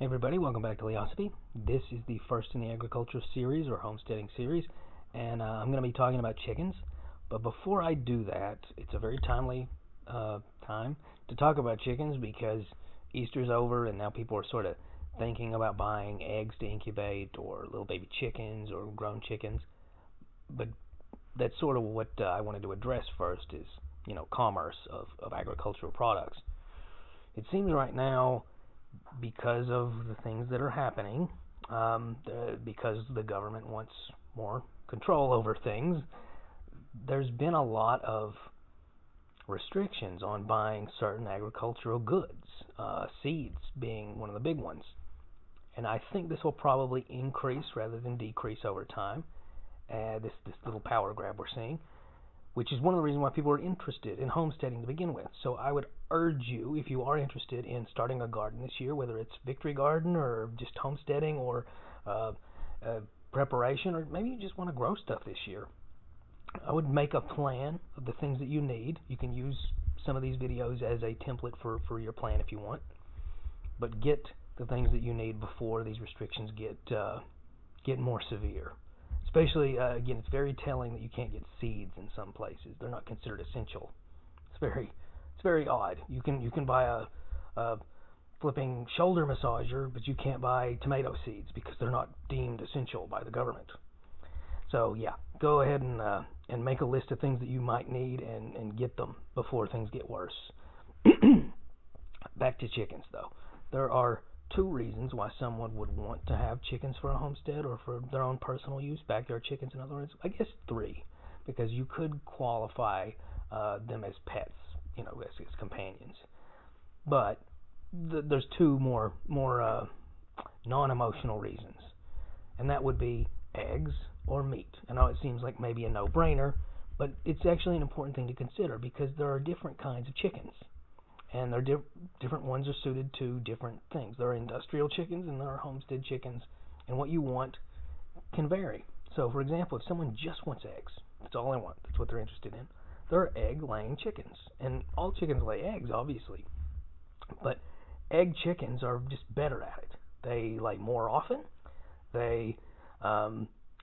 Hey everybody, welcome back to Leosophy. This is the first in the agriculture series or homesteading series, and I'm going to be talking about chickens. But before I do that, it's a very timely time to talk about chickens because Easter's over and now people are sort of thinking about buying eggs to incubate or little baby chickens or grown chickens. But that's sort of what I wanted to address first is, commerce of agricultural products. It seems right now, because of the things that are happening, because the government wants more control over things, there's been a lot of restrictions on buying certain agricultural goods, seeds being one of the big ones. And I think this will probably increase rather than decrease over time, this little power grab we're seeing, which is one of the reasons why people are interested in homesteading to begin with. So I would urge you, if you are interested in starting a garden this year, whether it's Victory Garden or just homesteading or preparation, or maybe you just want to grow stuff this year, I would make a plan of the things that you need. You can use some of these videos as a template for your plan if you want, but get the things that you need before these restrictions get more severe. Especially, again, it's very telling that you can't get seeds in some places. They're not considered essential. It's very odd. You can buy a flipping shoulder massager, but you can't buy tomato seeds because they're not deemed essential by the government. So yeah, go ahead and make a list of things that you might need and get them before things get worse. Back to chickens, though. There are two reasons why someone would want to have chickens for a homestead or for their own personal use, backyard chickens in other words. I guess three, because you could qualify them as pets, as companions. But there's two more non-emotional reasons, and that would be eggs or meat. I know it seems like maybe a no-brainer, but it's actually an important thing to consider because there are different kinds of chickens. And they're different ones are suited to different things. There are industrial chickens and there are homestead chickens, and what you want can vary. So, for example, if someone just wants eggs, that's all they want, that's what they're interested in, there are egg-laying chickens. And all chickens lay eggs, obviously, but egg chickens are just better at it. They lay more often. They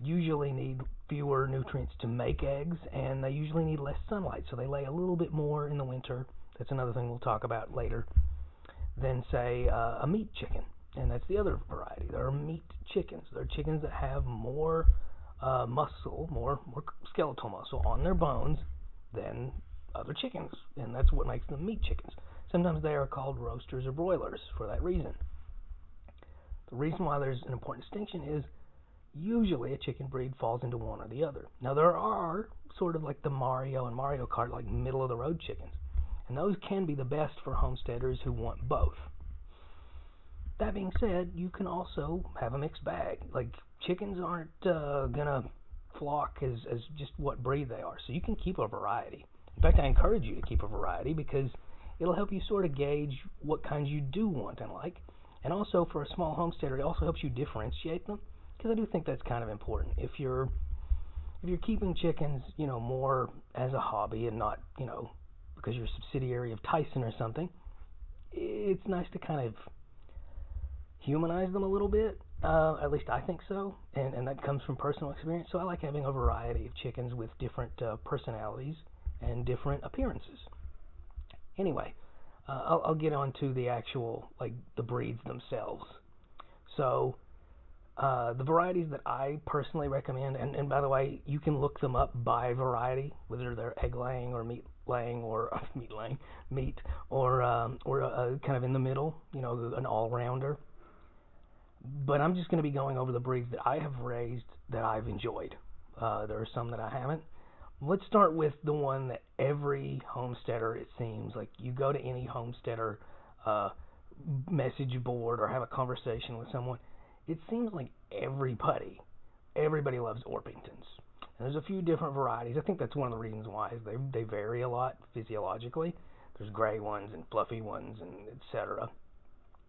usually need fewer nutrients to make eggs, and they usually need less sunlight, so they lay a little bit more in the winter. That's another thing we'll talk about later, than, say, a meat chicken. And that's the other variety. There are meat chickens. They're chickens that have more muscle, more skeletal muscle on their bones than other chickens. And that's what makes them meat chickens. Sometimes they are called roasters or broilers for that reason. The reason why there's an important distinction is usually a chicken breed falls into one or the other. Now, there are sort of like the Mario and Mario Kart, like middle-of-the-road chickens. And those can be the best for homesteaders who want both. That being said, you can also have a mixed bag. Like, chickens aren't going to flock as just what breed they are. So you can keep a variety. In fact, I encourage you to keep a variety because it'll help you sort of gauge what kinds you do want and like. And also, for a small homesteader, it also helps you differentiate them, because I do think that's kind of important. If you're keeping chickens, more as a hobby and not, because you're a subsidiary of Tyson or something, it's nice to kind of humanize them a little bit. At least I think so, and that comes from personal experience. So I like having a variety of chickens with different personalities and different appearances. Anyway, I'll get on to the actual, the breeds themselves. So the varieties that I personally recommend, and by the way, you can look them up by variety, whether they're egg-laying or meat-laying or meat, or kind of in the middle, an all-rounder. But I'm just going to be going over the breeds that I have raised that I've enjoyed. There are some that I haven't. Let's start with the one that every homesteader, it seems, like you go to any homesteader message board or have a conversation with someone, it seems like everybody loves Orpingtons. And there's a few different varieties. I think that's one of the reasons why is they vary a lot physiologically. There's gray ones and fluffy ones and etc.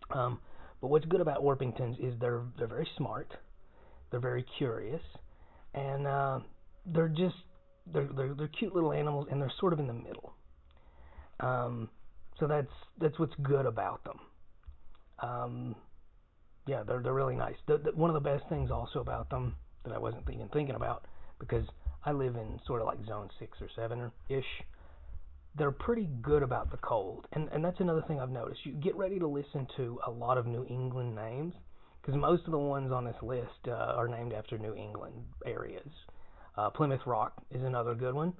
But what's good about Orpingtons is they're very smart, they're very curious, and they're cute little animals, and they're sort of in the middle. So that's what's good about them. Yeah, they're really nice. One of the best things also about them that I wasn't even thinking about, because I live in sort of like zone 6 or 7 ish, they're pretty good about the cold. And that's another thing I've noticed. You get ready to listen to a lot of New England names, because most of the ones on this list are named after New England areas. Plymouth Rock is another good one.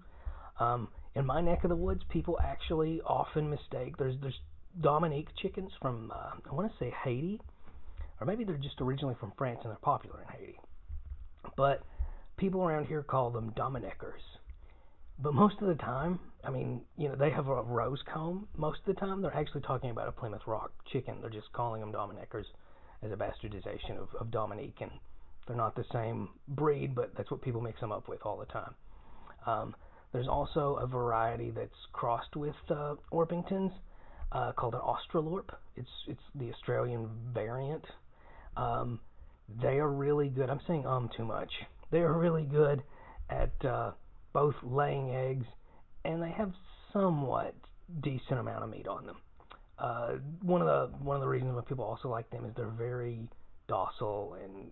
In my neck of the woods, people actually often mistake. There's Dominique chickens from I want to say Haiti, or maybe they're just originally from France and they're popular in Haiti. But people around here call them Dominickers. But most of the time, I mean, they have a rose comb. Most of the time, they're actually talking about a Plymouth Rock chicken. They're just calling them Dominickers as a bastardization of Dominique, and they're not the same breed, but that's what people mix them up with all the time. There's also a variety that's crossed with Orpingtons called an Australorp. It's the Australian variant. They are really good. I'm saying too much. They are really good at both laying eggs, and they have somewhat decent amount of meat on them. One of the reasons why people also like them is they're very docile, and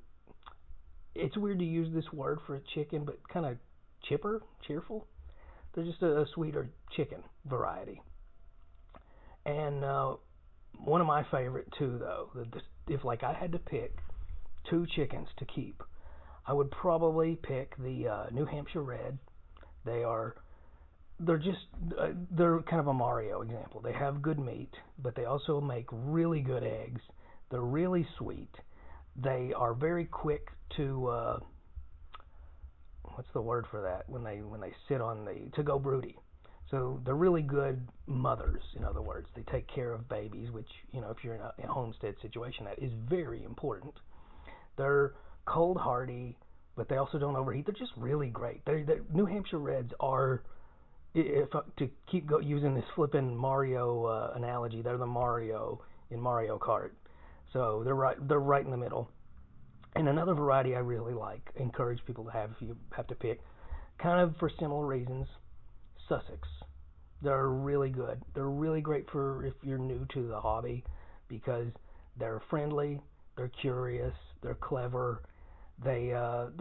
it's weird to use this word for a chicken, but kind of cheerful. They're just a sweeter chicken variety. And one of my favorite too, though, if like I had to pick 2 chickens to keep, I would probably pick the New Hampshire Red. They're kind of a Mario example. They have good meat, but they also make really good eggs. They're really sweet. They are very quick to what's the word for that, when they sit on to go broody. So they're really good mothers. In other words, they take care of babies, which if you're in a homestead situation, that is very important. They're cold hardy, but they also don't overheat. They're just really great. New Hampshire Reds are, to keep using this flippin' Mario analogy, they're the Mario in Mario Kart. So they're right in the middle. And another variety I really like, encourage people to have if you have to pick, kind of for similar reasons, Sussex. They're really good. They're really great for if you're new to the hobby, because they're friendly, they're curious, they're clever. They're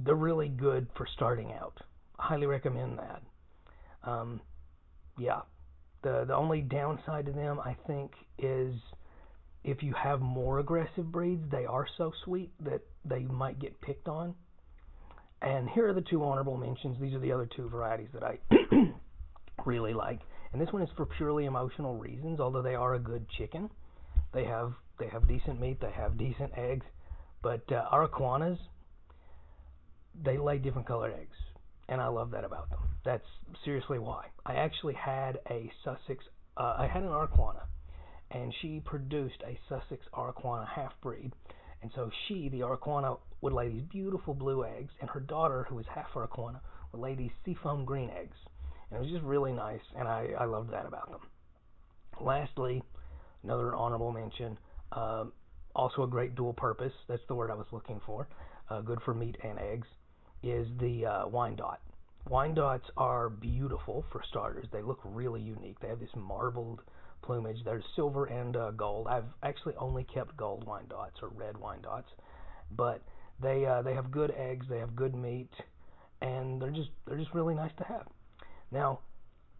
really good for starting out. I highly recommend that. Yeah. The only downside to them, I think, is if you have more aggressive breeds, they are so sweet that they might get picked on. And here are the 2 honorable mentions. These are the other 2 varieties that I really like. And this one is for purely emotional reasons, although they are a good chicken. They have decent meat, they have decent eggs. But Araquanas, they lay different colored eggs. And I love that about them. That's seriously why. I actually had a Sussex, I had an Araquana, and she produced a Sussex Araquana half-breed. And so the Araquana, would lay these beautiful blue eggs, and her daughter, who was half Araquana, would lay these seafoam green eggs. And it was just really nice, and I loved that about them. Lastly, another honorable mention, also a great dual purpose, that's the word I was looking for, good for meat and eggs, is the Wyandotte. Wyandottes are beautiful for starters. They look really unique. They have this marbled plumage. There's silver and gold. I've actually only kept gold Wyandottes or red Wyandottes, but they have good eggs. They have good meat, and they're just really nice to have. Now,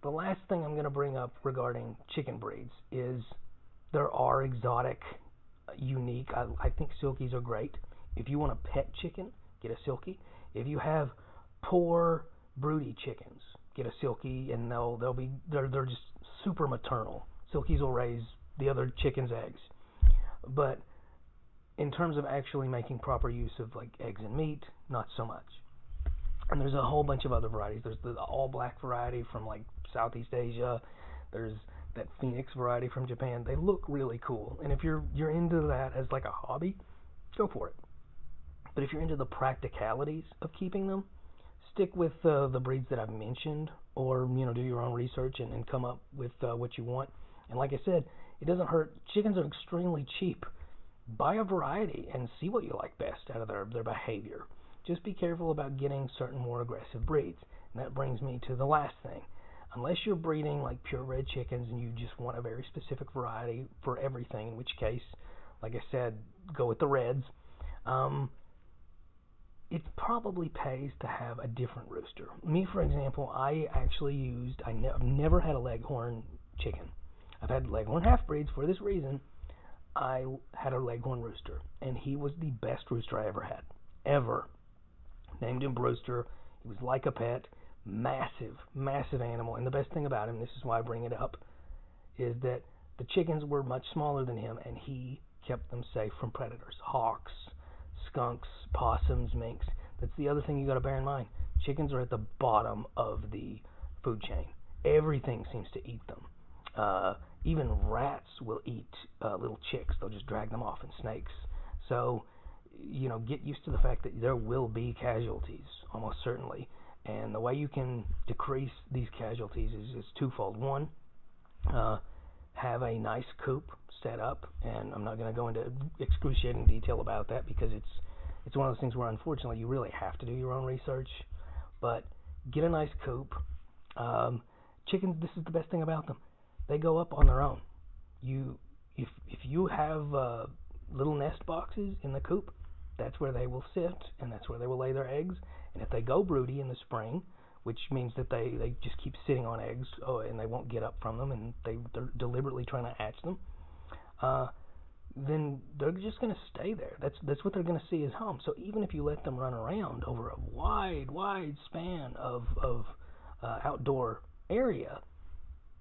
the last thing I'm going to bring up regarding chicken breeds is there are exotic, unique. I think silkies are great. If you want a pet chicken, get a silkie. If you have poor broody chickens, get a silkie, and they're just super maternal. Silkies will raise the other chicken's eggs. But in terms of actually making proper use of like eggs and meat, not so much. And there's a whole bunch of other varieties. There's the all black variety from like Southeast Asia. There's that Phoenix variety from Japan. They look really cool. And if you're into that as like a hobby, go for it. But if you're into the practicalities of keeping them, stick with the breeds that I've mentioned, or do your own research and come up with what you want. And like I said, it doesn't hurt. Chickens are extremely cheap. Buy a variety and see what you like best out of their behavior. Just be careful about getting certain more aggressive breeds. And that brings me to the last thing. Unless you're breeding like purebred chickens and you just want a very specific variety for everything, in which case, like I said, go with the reds. It probably pays to have a different rooster. Me, for example, I've never had a Leghorn chicken. I've had Leghorn half-breeds for this reason. I had a Leghorn rooster, and he was the best rooster I ever had. Ever. Named him Brewster. He was like a pet. Massive, massive animal. And the best thing about him, this is why I bring it up, is that the chickens were much smaller than him, and he kept them safe from predators. Hawks, skunks, possums, minks. That's the other thing you got to bear in mind. Chickens are at the bottom of the food chain. Everything seems to eat them. Even rats will eat little chicks. They'll just drag them off, and snakes. So, get used to the fact that there will be casualties, almost certainly. And the way you can decrease these casualties is twofold. One, have a nice coop set up, and I'm not going to go into excruciating detail about that because it's one of those things where unfortunately you really have to do your own research. But get a nice coop. Chickens, this is the best thing about them. They go up on their own. If you have little nest boxes in the coop, that's where they will sit, and that's where they will lay their eggs. And if they go broody in the spring, which means that they just keep sitting on eggs, and they won't get up from them, and they're deliberately trying to hatch them, then they're just going to stay there. That's what they're going to see as home. So even if you let them run around over a wide span of outdoor area,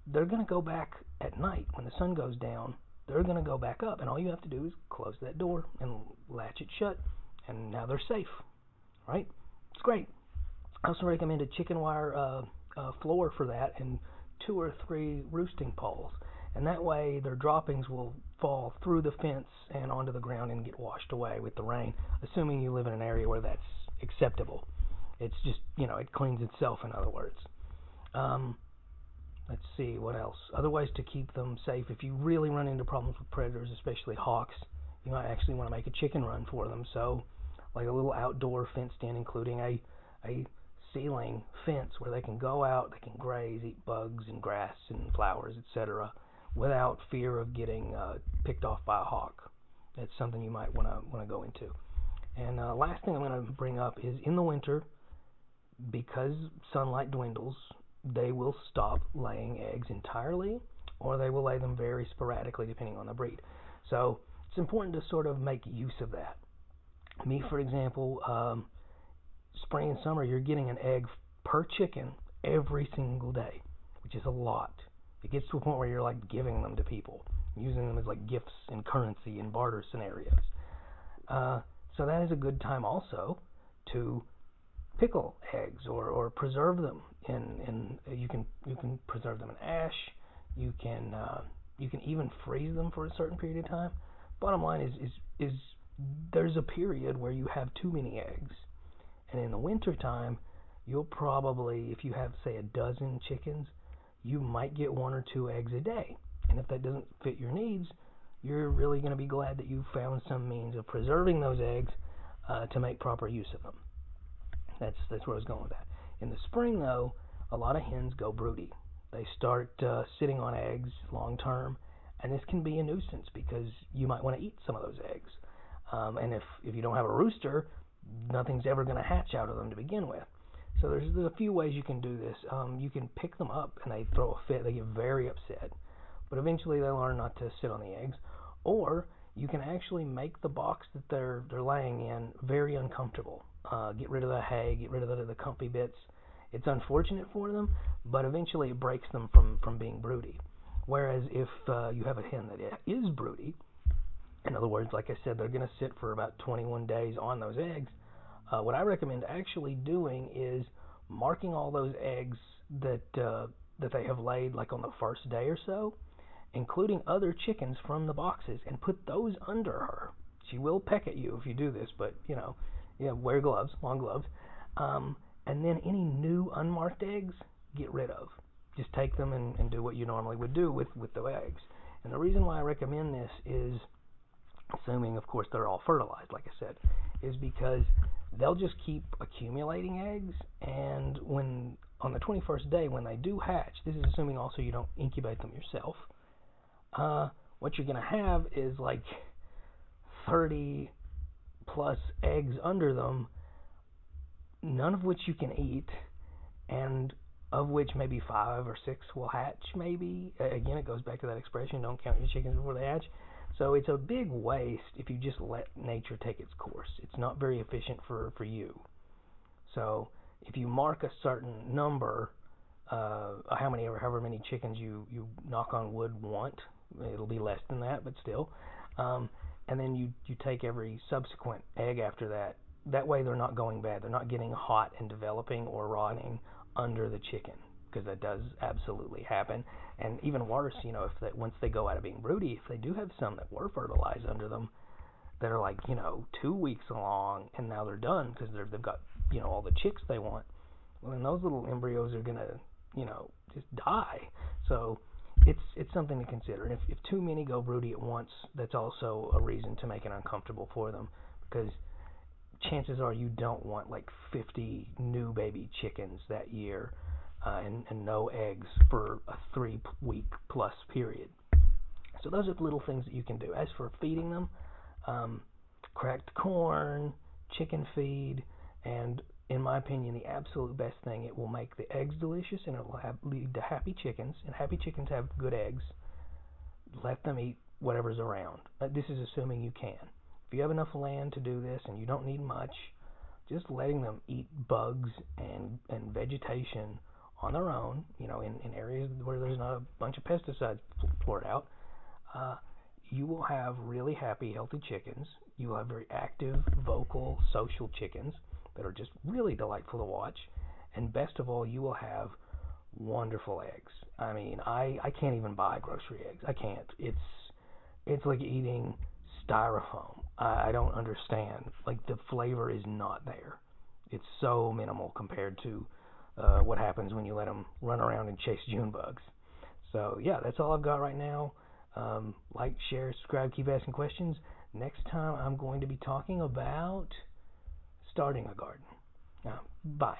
they're going to go back at night when the sun goes down. They're going to go back up, and all you have to do is close that door and latch it shut, and now they're safe, right? It's great. I also recommend a chicken wire floor for that and 2 or 3 roosting poles, and that way their droppings will fall through the fence and onto the ground and get washed away with the rain, assuming you live in an area where that's acceptable. It's just, it cleans itself, in other words. Let's see, what else? Other ways to keep them safe. If you really run into problems with predators, especially hawks, you might actually want to make a chicken run for them. So, like a little outdoor fenced in, including a ceiling fence where they can go out, they can graze, eat bugs and grass and flowers, etc., without fear of getting picked off by a hawk. That's something you might want to go into. And last thing I'm going to bring up is in the winter, because sunlight dwindles, they will stop laying eggs entirely, or they will lay them very sporadically depending on the breed. So it's important to sort of make use of that. Me, for example, spring and summer, you're getting an egg per chicken every single day, which is a lot. It gets to a point where you're like giving them to people, using them as like gifts and currency in barter scenarios. So that is a good time also to pickle eggs or preserve them in you can preserve them in ash. You can even freeze them for a certain period of time. Bottom line is there's a period where you have too many eggs, and in the winter time you'll probably, if you have say a dozen chickens, you might get 1 or 2 eggs a day. And if that doesn't fit your needs, you're really going to be glad that you found some means of preserving those eggs to make proper use of them. That's where I was going with that. In the spring, though, a lot of hens go broody. They start sitting on eggs long term, and this can be a nuisance because you might want to eat some of those eggs. And if you don't have a rooster, nothing's ever going to hatch out of them to begin with. So there's a few ways you can do this. You can pick them up, and they throw a fit. They get very upset, but eventually they learn not to sit on the eggs. Or you can actually make the box that they're laying in very uncomfortable. Get rid of the hay, get rid of the comfy bits. It's unfortunate for them, but eventually it breaks them from being broody. Whereas if you have a hen that is broody, in other words, like I said, they're going to sit for about 21 days on those eggs, what I recommend actually doing is marking all those eggs that they have laid like on the first day or so, including other chickens from the boxes, and put those under her. She will peck at you if you do this, but wear gloves, long gloves. And then any new unmarked eggs, get rid of. Just take them and do what you normally would do with the eggs. And the reason why I recommend this is, assuming, of course, they're all fertilized, like I said, is because they'll just keep accumulating eggs, and when on the 21st day, when they do hatch, this is assuming also you don't incubate them yourself, what you're going to have is like 30 plus eggs under them, none of which you can eat, and of which maybe 5 or 6 will hatch, maybe. Again, it goes back to that expression, don't count your chickens before they hatch. So it's a big waste if you just let nature take its course. It's not very efficient for you. So if you mark a certain number, however many chickens you knock on wood want, it'll be less than that, but still. And then you take every subsequent egg after that. That way they're not going bad. They're not getting hot and developing or rotting under the chicken, because that does absolutely happen. And even worse, once they go out of being broody, if they do have some that were fertilized under them that are 2 weeks along and now they're done because they've got all the chicks they want, well, then those little embryos are gonna just die. So it's something to consider. And if too many go broody at once, that's also a reason to make it uncomfortable for them, because chances are you don't want 50 new baby chickens that year and no eggs for a 3-week plus period. So those are the little things that you can do. As for feeding them, cracked corn, chicken feed, and in my opinion, the absolute best thing, it will make the eggs delicious and it will lead to happy chickens, and happy chickens have good eggs. Let them eat whatever's around. This is assuming you can. If you have enough land to do this and you don't need much, just letting them eat bugs and vegetation on their own, in areas where there's not a bunch of pesticides poured out, you will have really happy, healthy chickens. You will have very active, vocal, social chickens that are just really delightful to watch. And best of all, you will have wonderful eggs. I mean, I can't even buy grocery eggs. I can't. It's like eating styrofoam. I don't understand. The flavor is not there. It's so minimal compared to what happens when you let them run around and chase June bugs. So yeah, that's all I've got right now. Like, share, subscribe, keep asking questions. Next time I'm going to be talking about starting a garden. Bye.